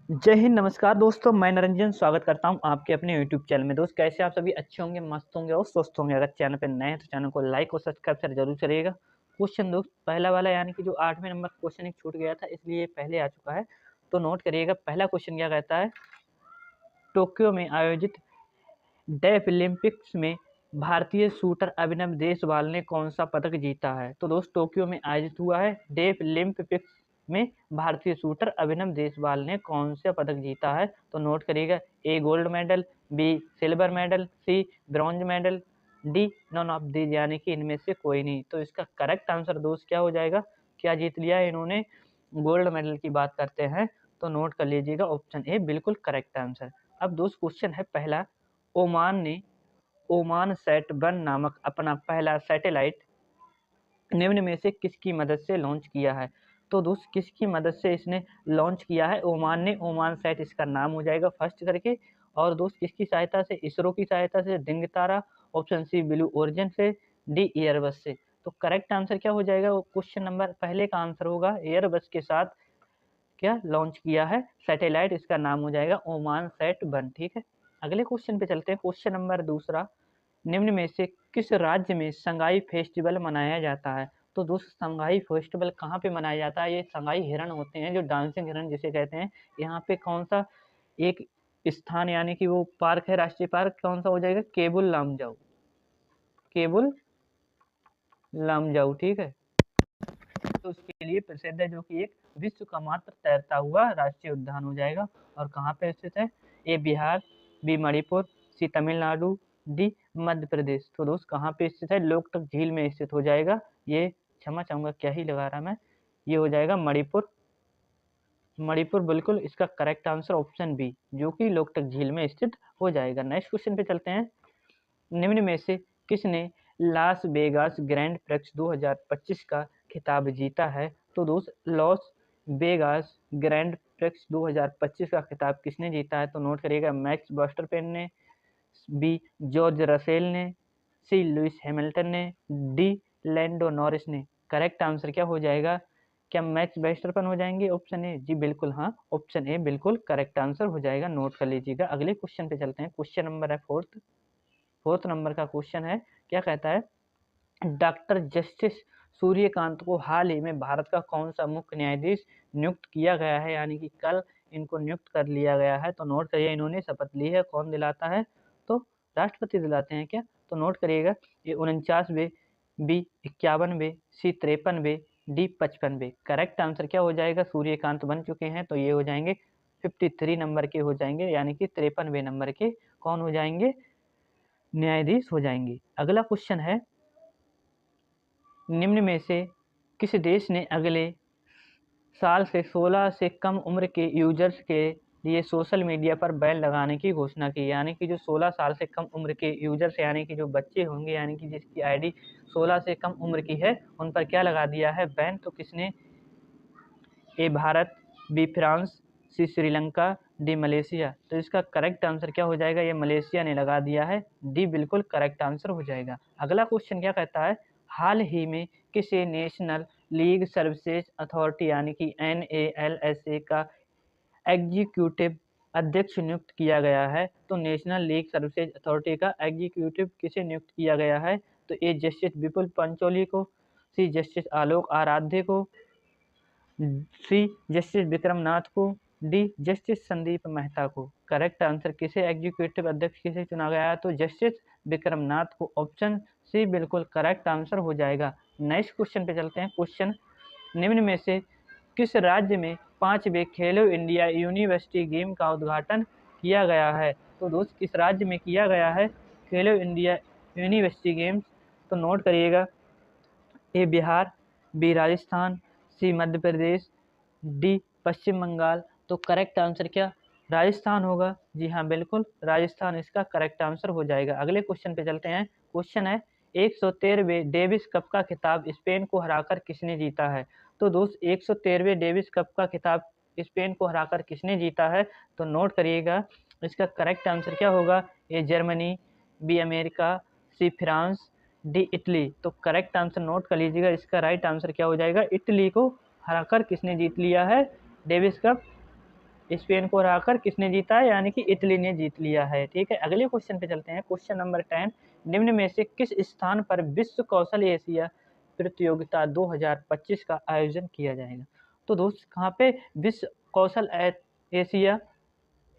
जय हिंद, नमस्कार दोस्तों। मैं निरंजन स्वागत करता हूं आपके अपने यूट्यूब चैनल में। दोस्त कैसे आप सभी अच्छे होंगे, मस्त होंगे और स्वस्थ होंगे। अगर चैनल पे नए हैं तो चैनल को लाइक और सब्सक्राइब कर जरूर करिएगा। क्वेश्चन दोस्त पहला वाला यानी कि जो 8वें नंबर क्वेश्चन एक छूट गया था, इसलिए पहले आ चुका है, तो नोट करिएगा। पहला क्वेश्चन क्या कहता है, टोक्यो में आयोजित डेफ ओलंपिक्स में भारतीय शूटर अभिनव देशवाल ने कौन सा पदक जीता है। तो दोस्त टोक्यो में आयोजित हुआ है डेफ ओलंपिक्स में भारतीय शूटर अभिनव देशवाल ने कौन सा पदक जीता है। तो नोट करिएगा, A gold medal, B silver medal, C bronze medal, D none of these यानी कि इनमें से कोई नहीं। तो इसका करेक्ट आंसर दोस्त क्या हो जाएगा, क्या जीत लिया है इन्होंने, गोल्ड मेडल की बात करते हैं। तो नोट कर लीजिएगा, ऑप्शन ए बिल्कुल करेक्ट आंसर। अब दोस्त क्वेश्चन है पहला, ओमान ने ओमान सैट 1 नामक अपना पहला सैटेलाइट निम्न में से किसकी मदद से लॉन्च किया है। तो दोस्त किसकी मदद से इसने लॉन्च किया है, ओमान ने, ओमान सैट इसका नाम हो जाएगा फर्स्ट करके। और दोस्त किसकी सहायता से, इसरो की सहायता से, दिंग तारा, ऑप्शन सी ब्लू ओरिजिन से, डी एयरबस से। तो करेक्ट आंसर क्या हो जाएगा, वो क्वेश्चन नंबर पहले का आंसर होगा, एयरबस के साथ क्या लॉन्च किया है सैटेलाइट, इसका नाम हो जाएगा ओमान सैट 1। ठीक है, अगले क्वेश्चन पे चलते हैं। क्वेश्चन नंबर दूसरा, निम्न में से किस राज्य में संगाई फेस्टिवल मनाया जाता है। तो दोस्त संगाई फेस्टिवल कहाँ पे मनाया जाता है, ये संगाई हिरण होते हैं जो डांसिंग हिरण जिसे कहते हैं, यहाँ पे कौन सा एक स्थान यानी कि वो पार्क है, राष्ट्रीय पार्क कौन सा हो जाएगा, केबुल लामजाऊ, केबुल लामजाऊ। ठीक है, तो उसके लिए प्रसिद्ध है, जो कि एक विश्व का मात्र तैरता हुआ राष्ट्रीय उद्यान हो जाएगा। और कहाँ पे स्थित है, ए बिहार, बी मणिपुर, सी तमिलनाडु, डी मध्य प्रदेश। तो दोस्त कहाँ पे स्थित है, लोकतक झील में स्थित हो जाएगा ये। क्षमा चाहूंगा, क्या ही लगा रहा मैं, ये हो जाएगा मणिपुर, मणिपुर बिल्कुल इसका करेक्ट आंसर ऑप्शन बी, जो कि लोकतक झील में स्थित हो जाएगा। नेक्स्ट क्वेश्चन पे चलते हैं, निम्न में से किसने लास वेगास ग्रैंड प्रिक्स 2025 का खिताब जीता है। तो दोस्त लॉस वेगास ग्रैंड प्रिक्स 2025 का खिताब किसने जीता है। तो नोट करिएगा, मैक्स वर्स्टपेन ने, बी जॉर्ज रसेल ने, सी लुइस हैमिल्टन ने, डी लैंडो नॉरिस ने। करेक्ट आंसर क्या हो जाएगा, क्या मैक्स वर्स्टपेन हो जाएंगे, ऑप्शन ए, जी बिल्कुल हाँ, ऑप्शन ए बिल्कुल करेक्ट आंसर हो जाएगा, नोट कर लीजिएगा। अगले क्वेश्चन पे चलते हैं, क्वेश्चन नंबर है फोर्थ नंबर का क्वेश्चन है, क्या कहता है, डॉक्टर जस्टिस सूर्यकांत को हाल ही में भारत का कौन सा मुख्य न्यायाधीश नियुक्त किया गया है, यानी कि कल इनको नियुक्त कर लिया गया है। तो नोट करिए, इन्होंने शपथ ली है, कौन दिलाता है, तो राष्ट्रपति दिलाते हैं क्या। तो नोट करिएगा, ये 49वें, बी 51वें, सी 53वें, डी 55वें। करेक्ट आंसर क्या हो जाएगा, सूर्यकांत बन चुके हैं तो ये हो जाएंगे 53 नंबर के हो जाएंगे, यानी कि 53वें नंबर के कौन हो जाएंगे, न्यायाधीश हो जाएंगे। अगला क्वेश्चन है, निम्न में से किस देश ने अगले साल से 16 से कम उम्र के यूजर्स के लिए सोशल मीडिया पर बैन लगाने की घोषणा की। यानी कि जो 16 साल से कम उम्र के यूजर्स यानी कि जो बच्चे होंगे, यानी कि जिसकी आईडी 16 से कम उम्र की है, उन पर क्या लगा दिया है, बैन। तो किसने, ए भारत, बी फ्रांस, सी श्रीलंका, डी मलेशिया। तो इसका करेक्ट आंसर क्या हो जाएगा, ये मलेशिया ने लगा दिया है, डी बिल्कुल करेक्ट आंसर हो जाएगा। अगला क्वेश्चन क्या कहता है, हाल ही में किसे नेशनल लीग सर्विसेज अथॉरिटी यानी कि NALSA का एग्जीक्यूटिव अध्यक्ष नियुक्त किया गया है। तो नेशनल लीग सर्विसेज अथॉरिटी का एग्जीक्यूटिव किसे नियुक्त किया गया है। तो ए जस्टिस विपुल पंचोली को, सी जस्टिस आलोक आराध्य को, सी जस्टिस विक्रम नाथ को, डी जस्टिस संदीप मेहता को। करेक्ट आंसर किसे एग्जीक्यूटिव अध्यक्ष किसे चुना गया है, तो जस्टिस विक्रम नाथ को, ऑप्शन सी बिल्कुल करेक्ट आंसर हो जाएगा। नेक्स्ट क्वेश्चन पे चलते हैं, क्वेश्चन, निम्न में से किस राज्य में 5वें खेलो इंडिया यूनिवर्सिटी गेम का उद्घाटन किया गया है। तो दोस्त किस राज्य में किया गया है खेलो इंडिया यूनिवर्सिटी गेम्स। तो नोट करिएगा, ए बिहार, बी राजस्थान, सी मध्य प्रदेश, डी पश्चिम बंगाल। तो करेक्ट आंसर क्या, राजस्थान होगा, जी हाँ बिल्कुल राजस्थान इसका करेक्ट आंसर हो जाएगा। अगले क्वेश्चन पे चलते हैं, क्वेश्चन है, 113वें डेविस कप का खिताब स्पेन को हराकर किसने जीता है। तो दोस्त 113वें डेविस कप का खिताब स्पेन को हराकर किसने जीता है। तो नोट करिएगा, इसका करेक्ट आंसर क्या होगा, A Germany, B America, C France, D Italy. तो करेक्ट आंसर नोट कर लीजिएगा, इसका राइट आंसर क्या हो जाएगा, इटली को हराकर किसने जीत लिया है डेविस कप, स्पेन को हराकर किसने जीता है, यानी कि इटली ने जीत लिया है। ठीक है, अगले क्वेश्चन पे चलते हैं। क्वेश्चन नंबर 10, निम्न में से किस स्थान पर विश्व कौशल एशिया प्रतियोगिता 2025 का आयोजन किया जाएगा। तो दोस्त कहाँ पे विश्व कौशल एशिया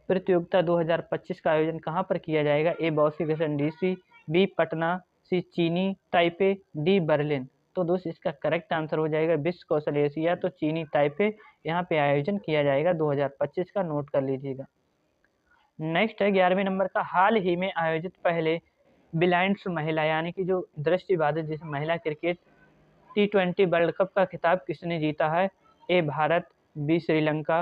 प्रतियोगिता 2025 का आयोजन कहाँ पर किया जाएगा। ए वाशिंगटन डीसी, बी पटना, सी चीनी ताइपे, डी बर्लिन। तो दोस्त इसका करेक्ट आंसर हो जाएगा विश्व कौशल एशिया, तो चीनी ताइपे यहाँ पे आयोजन किया जाएगा 2025 का, नोट कर लीजिएगा। नेक्स्ट है 11वें नंबर का, हाल ही में आयोजित पहले ब्लाइंड्स महिला यानी कि जो दृष्टिबाधित जिस महिला क्रिकेट T20 वर्ल्ड कप का खिताब किसने जीता है। A Bharat, B Sri Lanka,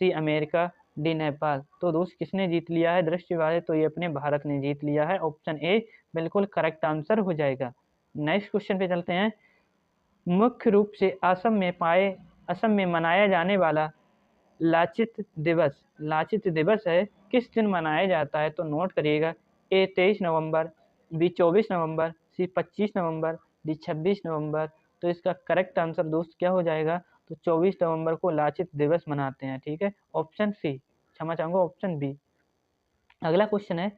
C America, D Nepal. तो दोस्त किसने जीत लिया है दृष्टिबाधित, तो ये अपने भारत ने जीत लिया है। ऑप्शन ए बिल्कुल करेक्ट आंसर हो जाएगा। नेक्स्ट क्वेश्चन पे चलते हैं। मुख्य रूप से असम में मनाया जाने वाला लाचित दिवस है किस दिन मनाया जाता है। तो नोट करिएगा, ए 23 नवंबर, बी 24 नवंबर, सी 25 नवंबर, डी 26 नवंबर। तो इसका करेक्ट आंसर दोस्त क्या हो जाएगा, तो 24 नवंबर को लाचित दिवस मनाते हैं। ठीक है, ऑप्शन सी, क्षमा चाहूंगा ऑप्शन बी। अगला क्वेश्चन है,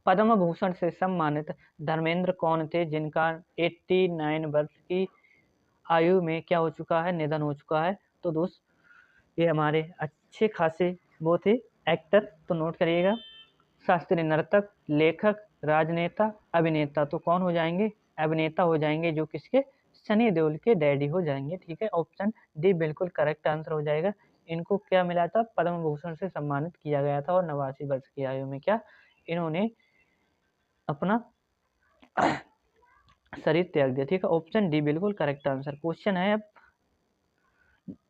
पद्म भूषण से सम्मानित धर्मेंद्र कौन थे जिनका 89 वर्ष की आयु में क्या हो चुका है, निधन हो चुका है। तो दोस्त ये हमारे अच्छे खासे वो थे एक्टर, तो नोट करिएगा, शास्त्रीय नर्तक, लेखक, राजनेता, अभिनेता। तो कौन हो जाएंगे, अभिनेता हो जाएंगे, जो किसके, सनी देओल के डैडी हो जाएंगे। ठीक है, ऑप्शन डी बिल्कुल करेक्ट आंसर हो जाएगा। इनको क्या मिला था, पद्म भूषण से सम्मानित किया गया था, और 89 वर्ष की आयु में क्या इन्होंने अपना शरीर त्याग दिया। ठीक है, ऑप्शन डी बिल्कुल करेक्ट आंसर। क्वेश्चन है अब,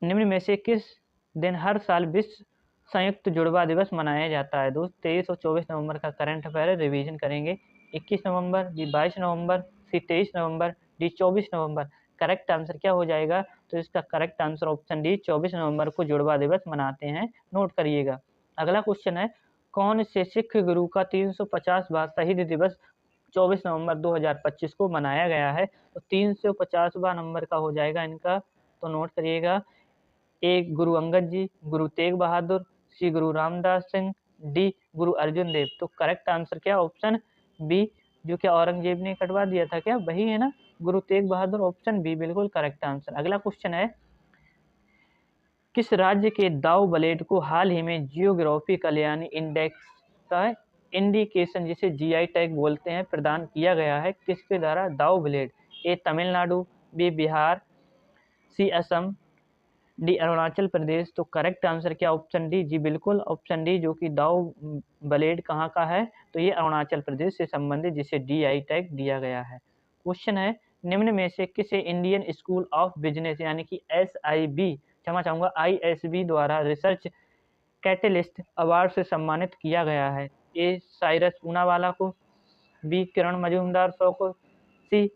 निम्न में से किस दिन हर साल विश्व संयुक्त जुड़वा दिवस मनाया जाता है। दोस्त 23 और 24 नवंबर का करंट अफेयर रिवीजन करेंगे। 21 नवंबर, डी 22 नवंबर, सी 23 नवंबर, डी 24 नवंबर। करेक्ट आंसर क्या हो जाएगा, तो इसका करेक्ट आंसर ऑप्शन डी 24 नवंबर को जुड़वा दिवस मनाते हैं, नोट करिएगा। अगला क्वेश्चन है, कौन से सिख गुरु का 350वां शहीद दिवस 24 नवंबर 2025 को मनाया गया है। तो 350वां नंबर का हो जाएगा इनका, तो नोट करिएगा, ए गुरु अंगद जी, गुरु तेग बहादुर, सी गुरु रामदास सिंह, डी गुरु अर्जुन देव। तो करेक्ट आंसर क्या, ऑप्शन बी, जो क्या औरंगजेब ने कटवा दिया था, क्या वही है ना, गुरु तेग बहादुर। ऑप्शन बी बिल्कुल करेक्ट आंसर। अगला क्वेश्चन है, किस राज्य के दाव ब्लेड को हाल ही में जियोग्राफिकल यानी इंडेक्स का इंडिकेशन जिसे जीआई टैग बोलते हैं प्रदान किया गया है, किसके द्वारा, दाव ब्लेड। ए तमिलनाडु, बी बिहार, सी असम, डी अरुणाचल प्रदेश। तो करेक्ट आंसर क्या, ऑप्शन डी, जी बिल्कुल ऑप्शन डी, जो कि दाव ब्लेड कहाँ का है, तो ये अरुणाचल प्रदेश से संबंधित जिसे डीआई टैग दिया गया है। क्वेश्चन है, निम्न में से किसे इंडियन स्कूल ऑफ बिजनेस यानी कि SIB, क्षमा चाहूंगा ISB द्वारा रिसर्च कैटेलिस्ट अवार्ड से सम्मानित किया गया है। ए साइरस पूनावाला को, बी किरण मजूमदार शो को, सी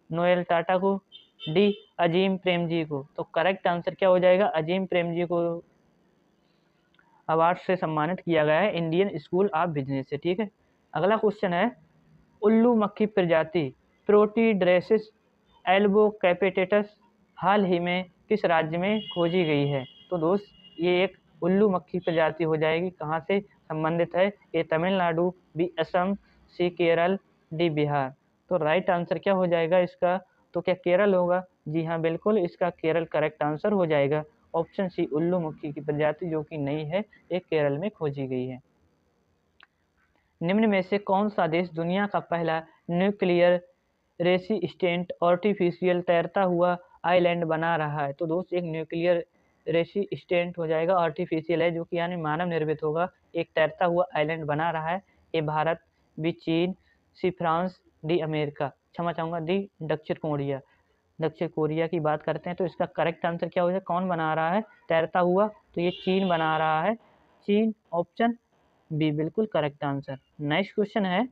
नोएल टाटा को, डी अजीम प्रेमजी को। तो करेक्ट आंसर क्या हो जाएगा, अजीम प्रेमजी को अवार्ड से सम्मानित किया गया है इंडियन स्कूल ऑफ बिजनेस से। ठीक है, अगला क्वेश्चन है, उल्लू मक्खी प्रजाति प्रोटीड्रेसिस एल्बोकैपिटेटस हाल ही में किस राज्य में खोजी गई है। तो दोस्त ये एक उल्लू मक्खी प्रजाति हो जाएगी, कहाँ से संबंधित है, ए तमिलनाडु, बी असम, सी केरल, डी बिहार। तो राइट आंसर क्या हो जाएगा इसका, तो क्या केरल होगा, जी हाँ बिल्कुल इसका केरल करेक्ट आंसर हो जाएगा। ऑप्शन सी, उल्लू मक्खी की प्रजाति जो कि नई है, एक केरल में खोजी गई है। निम्न में से कौन सा देश दुनिया का पहला न्यूक्लियर रेसिस्टेंट आर्टिफिशियल तैरता हुआ आइलैंड बना रहा है। तो दोस्त एक न्यूक्लियर रेसिस्टेंट हो जाएगा, आर्टिफिशियल है जो कि यानी मानव निर्मित होगा, एक तैरता हुआ आइलैंड बना रहा है। ए भारत, बी चीन, सी फ्रांस, डी अमेरिका। क्षमा चाहूंगा डी दक्षिण कोरिया। दक्षिण कोरिया की बात करते हैं, तो इसका करेक्ट आंसर क्या हो जाएगा, कौन बना रहा है तैरता हुआ, तो ये चीन बना रहा है, चीन। ऑप्शन बी बिल्कुल करेक्ट आंसर। नेक्स्ट क्वेश्चन है,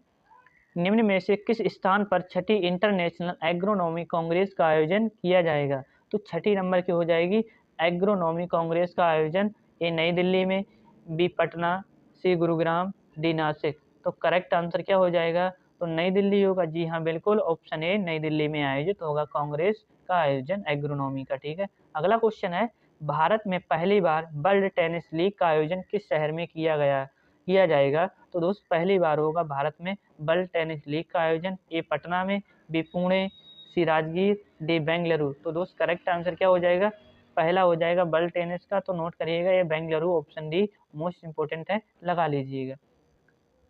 निम्न में से किस स्थान पर छठी इंटरनेशनल एग्रोनॉमी कांग्रेस का आयोजन किया जाएगा। तो छठी नंबर की हो जाएगी एग्रोनॉमी कांग्रेस का आयोजन, ए नई दिल्ली में, बी पटना, सी गुरुग्राम, डी नासिक। तो करेक्ट आंसर क्या हो जाएगा, तो नई दिल्ली होगा, जी हाँ बिल्कुल ऑप्शन ए नई दिल्ली में आयोजित होगा कांग्रेस का आयोजन एग्रोनॉमी का। ठीक है, अगला क्वेश्चन है, भारत में पहली बार वर्ल्ड टेनिस लीग का आयोजन किस शहर में किया जाएगा? तो दोस्त पहली बार होगा भारत में वर्ल्ड टेनिस लीग का आयोजन, ए पटना में, बी पुणे, सी राजगीर, डी बेंगलुरु। तो दोस्त करेक्ट आंसर क्या हो जाएगा? पहला हो जाएगा वर्ल्ड टेनिस का, तो नोट करिएगा ये Bengaluru, option D most important है, लगा लीजिएगा।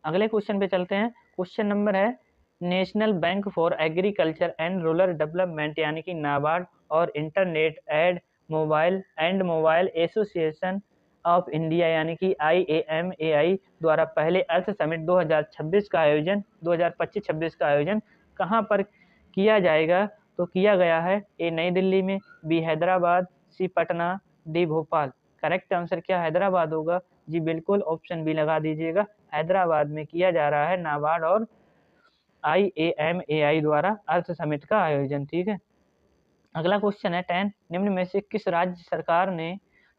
अगले क्वेश्चन पे चलते हैं। क्वेश्चन नंबर है national bank for agriculture and rural development यानी कि नाबार्ड और internet and mobile association of India यानी कि IAMAI द्वारा पहले अर्थ समिट 2026 का आयोजन 2025-26 का आयोजन कहाँ पर किया जाएगा? तो किया गया है ए नई दिल्ली में, B Hyderabad, C Patna, D Bhopal. Correct answer क्या हैदराबाद होगा? जी बिल्कुल, ऑप्शन बी लगा दीजिएगा। हैदराबाद में किया जा रहा है नाबार्ड और IAMAI द्वारा अर्थ समिट का आयोजन। ठीक है, अगला क्वेश्चन है 10, निम्न में से किस राज्य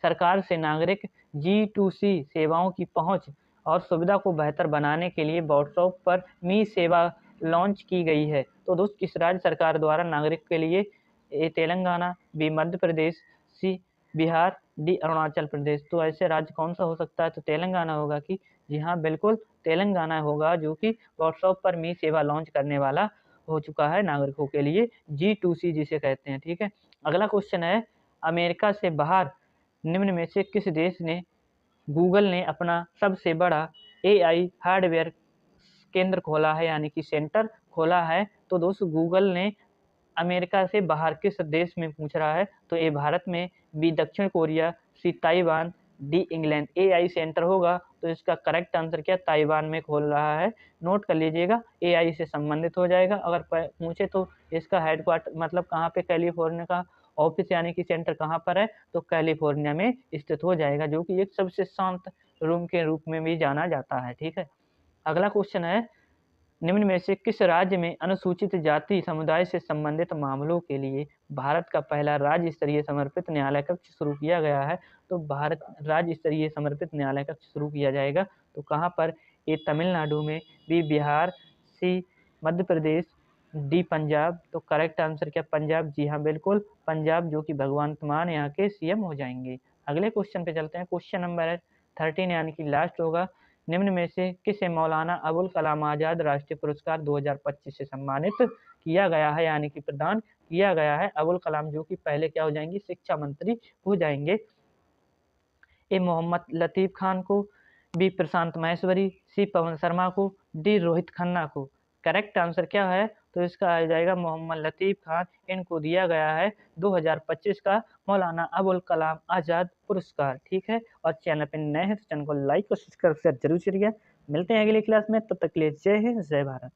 सरकार से नागरिक G2C सेवाओं की पहुंच और सुविधा को बेहतर बनाने के लिए व्हाट्सएप पर मी सेवा लॉन्च की गई है? तो दोस्त किस राज्य सरकार द्वारा नागरिक के लिए? ए तेलंगाना, बी मध्य प्रदेश, सी बिहार, डी अरुणाचल प्रदेश। तो ऐसे राज्य कौन सा हो सकता है? तो तेलंगाना होगा कि जी हाँ बिल्कुल तेलंगाना होगा, जो कि व्हाट्सएप पर मी सेवा लॉन्च करने वाला हो चुका है नागरिकों के लिए, G2C जिसे कहते हैं। ठीक है, अगला क्वेश्चन है अमेरिका से बाहर निम्न में से किस देश ने गूगल ने अपना सबसे बड़ा AI हार्डवेयर केंद्र खोला है यानी कि सेंटर खोला है? तो दोस्तों गूगल ने अमेरिका से बाहर किस देश में पूछ रहा है? तो ए भारत में, बी दक्षिण Korea, C Taiwan, D England. AI centre होगा तो इसका करेक्ट आंसर क्या ताइवान में खोल रहा है। नोट कर लीजिएगा, AI से संबंधित हो जाएगा। अगर पूछे तो इसका हेडक्वार्टर मतलब कहाँ पे, कैलिफोर्निया का ऑफिस यानी कि सेंटर कहाँ पर है? तो कैलिफोर्निया में स्थित हो जाएगा, जो कि एक सबसे शांत रूम के रूप में भी जाना जाता है। ठीक है, अगला क्वेश्चन है निम्न में से किस राज्य में अनुसूचित जाति समुदाय से संबंधित मामलों के लिए भारत का पहला राज्य स्तरीय समर्पित न्यायालय कक्ष शुरू किया गया है? तो भारत राज्य स्तरीय समर्पित न्यायालय कक्ष शुरू किया जाएगा तो कहाँ पर? ए तमिलनाडु में, बी बिहार, सी मध्य प्रदेश, डी पंजाब। तो करेक्ट आंसर क्या पंजाब? जी हाँ बिल्कुल पंजाब, जो कि भगवंत मान यहाँ के CM हो जाएंगे। अगले क्वेश्चन पे चलते हैं। क्वेश्चन नंबर है 13 यानी कि लास्ट होगा। निम्न में से किसे मौलाना अबुल कलाम आज़ाद राष्ट्रीय पुरस्कार 2025 से सम्मानित किया गया है यानी कि प्रदान किया गया है? अबुल कलाम जो कि पहले क्या हो जाएंगे? शिक्षा मंत्री हो जाएंगे। ए मोहम्मद लतीफ़ खान को, बी प्रशांत महेश्वरी, सी पवन शर्मा को, डी रोहित खन्ना को। करेक्ट आंसर क्या है? तो इसका आ जाएगा मोहम्मद लतीफ़ खान। इनको दिया गया है 2025 का मौलाना अबुल कलाम आज़ाद पुरस्कार। ठीक है, और चैनल पर नए हैं तो चैनल को लाइक और सब्सक्राइब जरूर करिए। मिलते हैं अगली क्लास में, तब तक के लिए जय हिंद जय भारत।